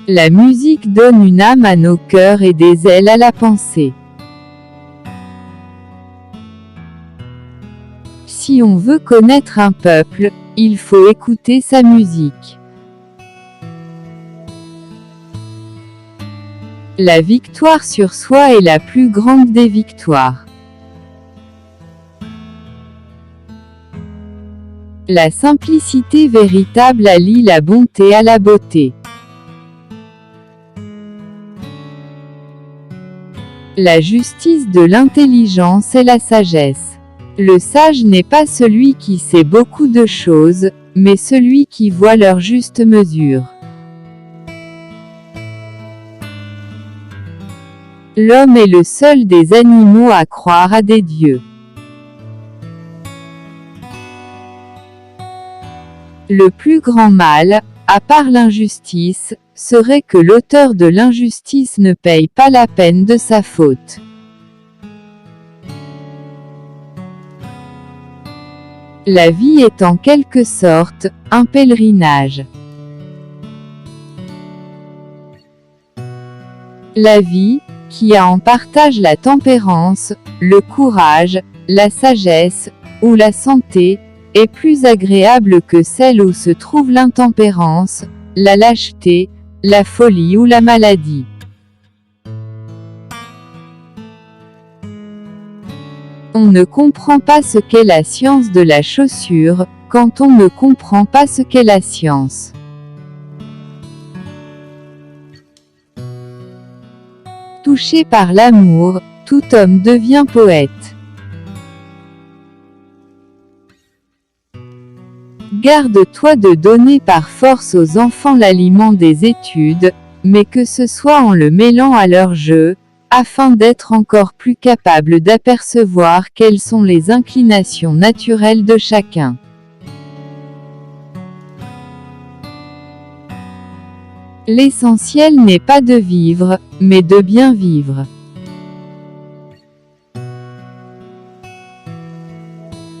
La musique donne une âme à nos cœurs et des ailes à la pensée. Si on veut connaître un peuple, il faut écouter sa musique. La victoire sur soi est la plus grande des victoires. La simplicité véritable allie la bonté à la beauté. La justice de l'intelligence est la sagesse. Le sage n'est pas celui qui sait beaucoup de choses, mais celui qui voit leur juste mesure. L'homme est le seul des animaux à croire à des dieux. Le plus grand mal, à part l'injustice, serait que l'auteur de l'injustice ne paye pas la peine de sa faute. La vie est en quelque sorte un pèlerinage. La vie, qui a en partage la tempérance, le courage, la sagesse, ou la santé, est plus agréable que celle où se trouve l'intempérance, la lâcheté, la folie ou la maladie. On ne comprend pas ce qu'est la science de la chaussure, quand on ne comprend pas ce qu'est la science. Touché par l'amour, tout homme devient poète. Garde-toi de donner par force aux enfants l'aliment des études, mais que ce soit en le mêlant à leur jeu, afin d'être encore plus capable d'apercevoir quelles sont les inclinations naturelles de chacun. L'essentiel n'est pas de vivre, mais de bien vivre.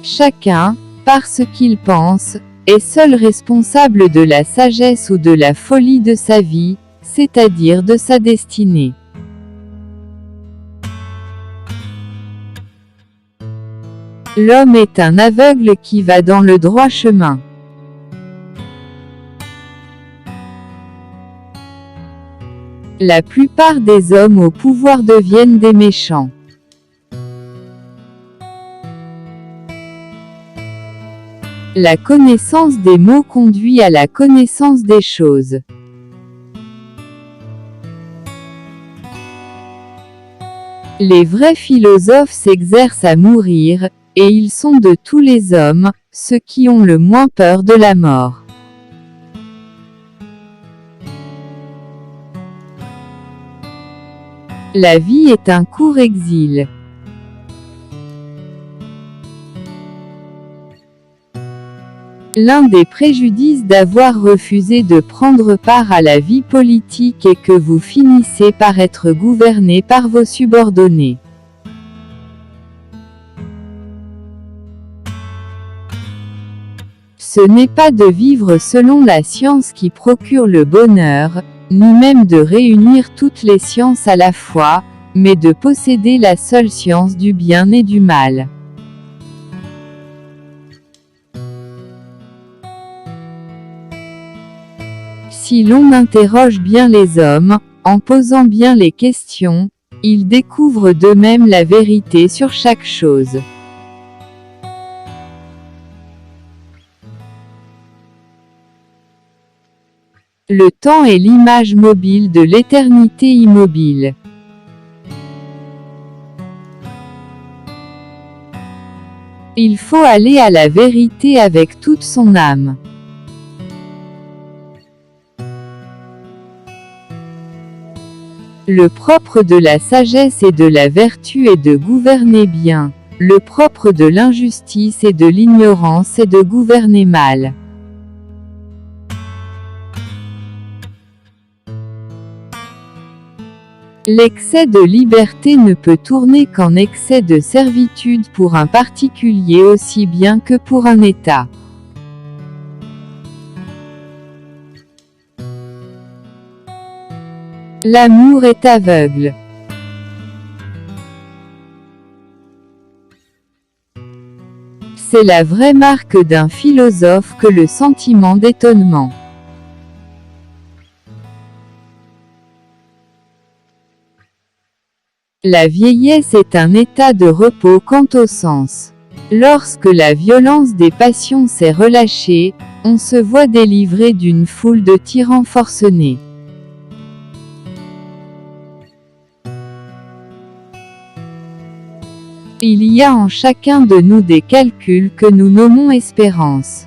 Chacun, par ce qu'il pense, est seul responsable de la sagesse ou de la folie de sa vie, c'est-à-dire de sa destinée. L'homme est un aveugle qui va dans le droit chemin. La plupart des hommes au pouvoir deviennent des méchants. La connaissance des mots conduit à la connaissance des choses. Les vrais philosophes s'exercent à mourir, et ils sont de tous les hommes, ceux qui ont le moins peur de la mort. La vie est un court exil. L'un des préjudices d'avoir refusé de prendre part à la vie politique est que vous finissez par être gouverné par vos subordonnés. Ce n'est pas de vivre selon la science qui procure le bonheur, ni même de réunir toutes les sciences à la fois, mais de posséder la seule science du bien et du mal. Si l'on interroge bien les hommes, en posant bien les questions, ils découvrent d'eux-mêmes la vérité sur chaque chose. Le temps est l'image mobile de l'éternité immobile. Il faut aller à la vérité avec toute son âme. Le propre de la sagesse et de la vertu est de gouverner bien. Le propre de l'injustice et de l'ignorance est de gouverner mal. L'excès de liberté ne peut tourner qu'en excès de servitude pour un particulier aussi bien que pour un État. L'amour est aveugle. C'est la vraie marque d'un philosophe que le sentiment d'étonnement. La vieillesse est un état de repos quant au sens. Lorsque la violence des passions s'est relâchée, on se voit délivré d'une foule de tyrans forcenés. Il y a en chacun de nous des calculs que nous nommons espérance.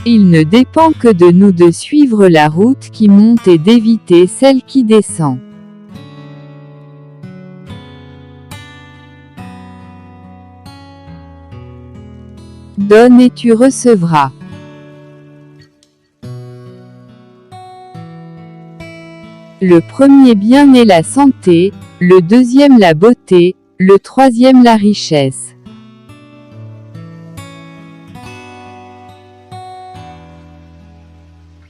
Il ne dépend que de nous de suivre la route qui monte et d'éviter celle qui descend. Donne et tu recevras. Le premier bien est la santé, le deuxième la beauté, le troisième la richesse.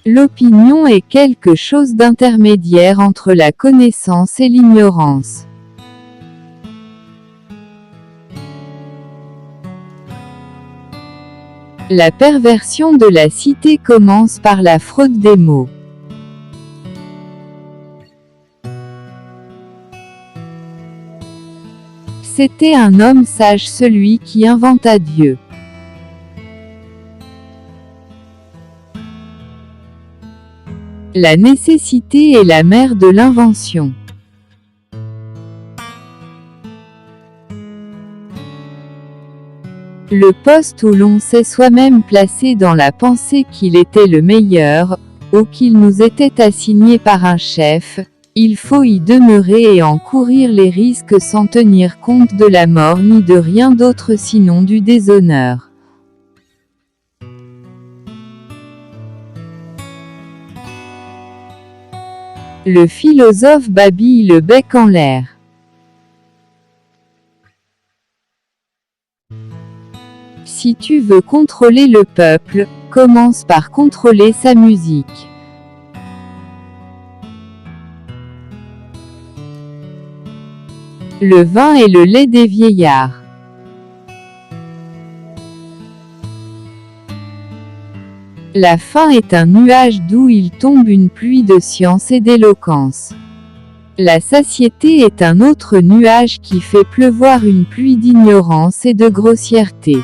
L'opinion est quelque chose d'intermédiaire entre la connaissance et l'ignorance. La perversion de la cité commence par la fraude des mots. C'était un homme sage celui qui inventa Dieu. La nécessité est la mère de l'invention. Le poste où l'on s'est soi-même placé dans la pensée qu'il était le meilleur, ou qu'il nous était assigné par un chef, il faut y demeurer et en courir les risques sans tenir compte de la mort ni de rien d'autre sinon du déshonneur. Le philosophe babille le bec en l'air. Si tu veux contrôler le peuple, commence par contrôler sa musique. Le vin est le lait des vieillards. La faim est un nuage d'où il tombe une pluie de science et d'éloquence. La satiété est un autre nuage qui fait pleuvoir une pluie d'ignorance et de grossièreté.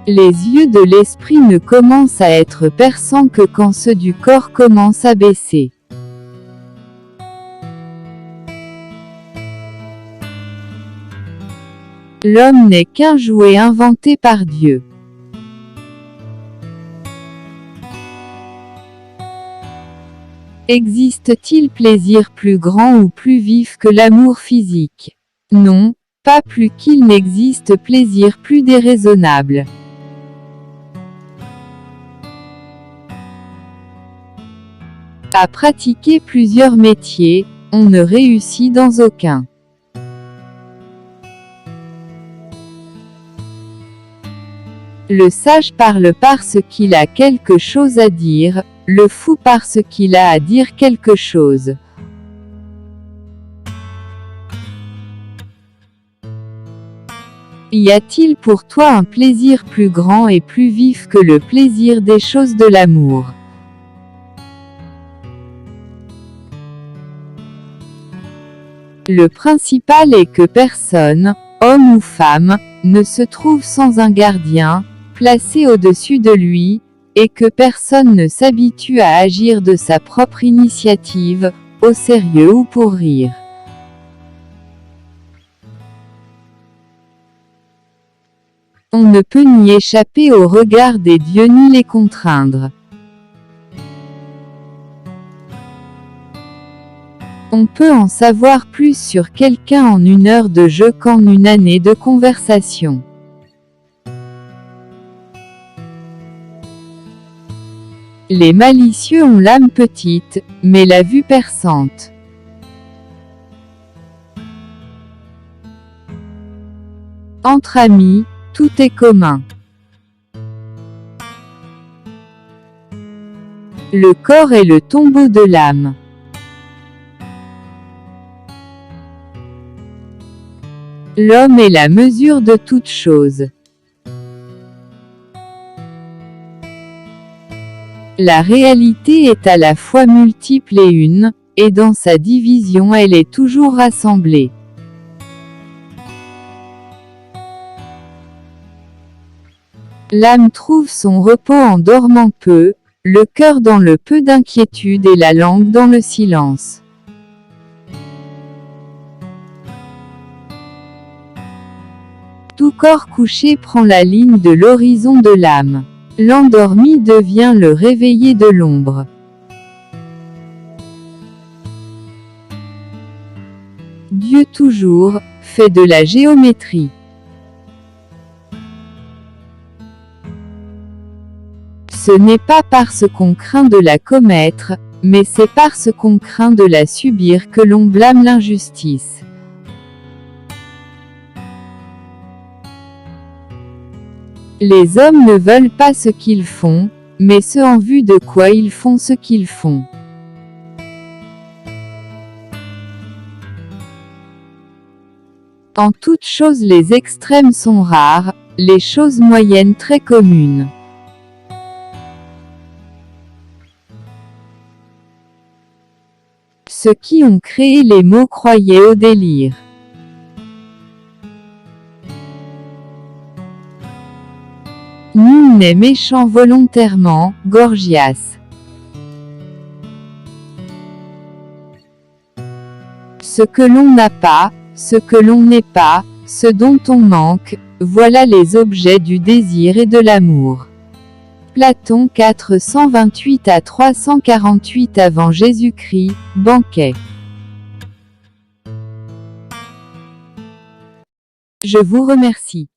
Les yeux de l'esprit ne commencent à être perçants que quand ceux du corps commencent à baisser. L'homme n'est qu'un jouet inventé par Dieu. Existe-t-il plaisir plus grand ou plus vif que l'amour physique? Non, pas plus qu'il n'existe plaisir plus déraisonnable. À pratiquer plusieurs métiers, on ne réussit dans aucun. Le sage parle parce qu'il a quelque chose à dire, le fou parce qu'il a à dire quelque chose. Y a-t-il pour toi un plaisir plus grand et plus vif que le plaisir des choses de l'amour? Le principal est que personne, homme ou femme, ne se trouve sans un gardien, placé au-dessus de lui, et que personne ne s'habitue à agir de sa propre initiative, au sérieux ou pour rire. On ne peut ni échapper au regard des dieux ni les contraindre. On peut en savoir plus sur quelqu'un en une heure de jeu qu'en une année de conversation. Les malicieux ont l'âme petite, mais la vue perçante. Entre amis, tout est commun. Le corps est le tombeau de l'âme. L'homme est la mesure de toute chose. La réalité est à la fois multiple et une, et dans sa division elle est toujours rassemblée. L'âme trouve son repos en dormant peu, le cœur dans le peu d'inquiétude et la langue dans le silence. Tout corps couché prend la ligne de l'horizon de l'âme. L'endormi devient le réveillé de l'ombre. Dieu toujours, fait de la géométrie. Ce n'est pas parce qu'on craint de la commettre, mais c'est parce qu'on craint de la subir que l'on blâme l'injustice. Les hommes ne veulent pas ce qu'ils font, mais ce en vue de quoi ils font ce qu'ils font. En toute chose les extrêmes sont rares, les choses moyennes très communes. Ceux qui ont créé les mots croyaient au délire. Nul n'est méchant volontairement, Gorgias. Ce que l'on n'a pas, ce que l'on n'est pas, ce dont on manque, voilà les objets du désir et de l'amour. Platon 428 à 348 avant Jésus-Christ, Banquet. Je vous remercie.